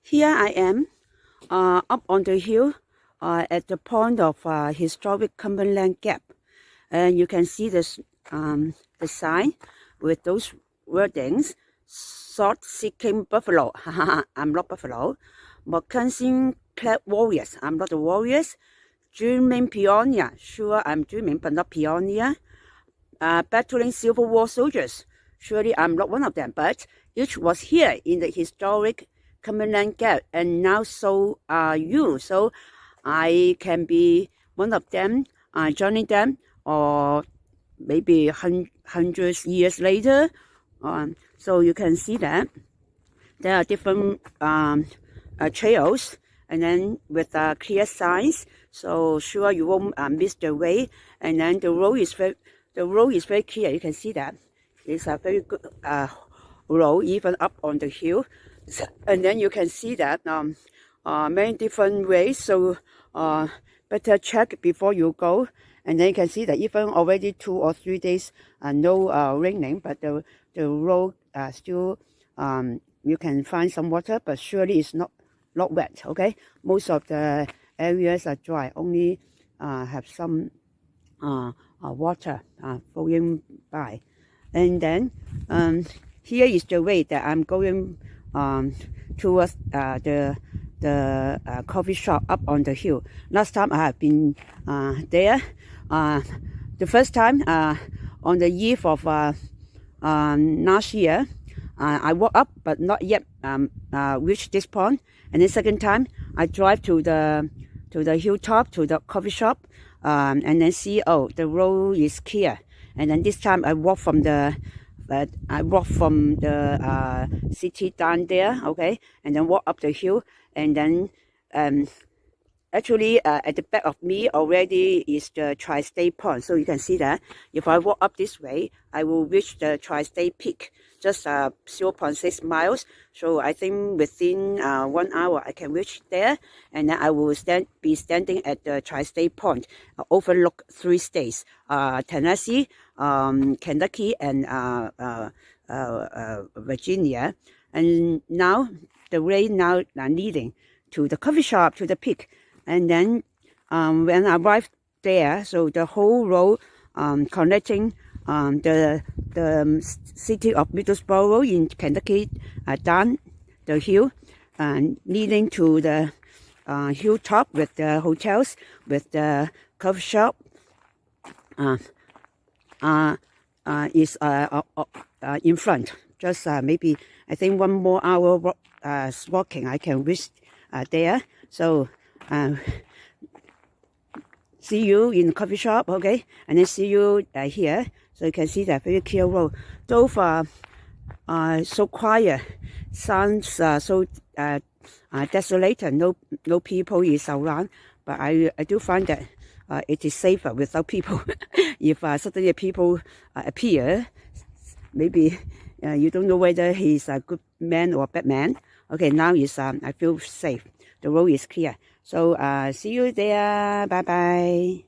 Here I am, up on the hill, at the point of historic Cumberland Gap, and you can see the sign with those wordings: "Sword-seeking buffalo." I'm not buffalo. Moccasin-clad warriors. I'm not the warriors. Dreaming pioneer. Sure, I'm dreaming, but not pioneer. Battling Civil War soldiers. Surely I'm not one of them, but each was here in the historic Cumberland Gap, and now so are you. So I can be one of them, joining them, or maybe hundreds years later. So you can see that there are different trails, and then with clear signs. So sure you won't miss the way. And then the road is very clear. You can see that it's a very good road, even up on the hill. And then you can see that many different ways. So better check before you go. And then you can see that even already 2 or 3 days no raining, but the road still you can find some water, but surely it's not wet. Okay, most of the areas are dry, only have some water flowing by. And then here is the way that I'm going towards the coffee shop up on the hill. Last time I have been there. The first time on the eve of last year, I walk up but not yet reached this point. And the second time I drive to the hilltop, to the coffee shop, and then see, oh, the road is clear. And then this time I walk from the city down there, okay, and then walk up the hill, and then actually at the back of me already is the Tri-State Point. So you can see that if I walk up this way, I will reach the Tri-State Peak, just 0.6 miles. So I think within 1 hour I can reach there, and then I will be standing at the Tri-State Point, overlook 3 states: Tennessee, Kentucky, and Virginia. And now the way now leading to the coffee shop, to the peak. And then when I arrived there, so the whole road connecting the city of Middlesbrough in Kentucky down the hill, leading to the hilltop with the hotels, with the coffee shop, is in front. Just maybe I think 1 more hour walking, I can reach there. So see you in the coffee shop, okay, and then see you here. So you can see that very clear road. So far, so quiet, sounds so desolated. No people is around, but I do find that it is safer without people. If suddenly people appear, maybe you don't know whether he's a good man or a bad man. Okay, now is I feel safe. The road is clear. So see you there. Bye bye.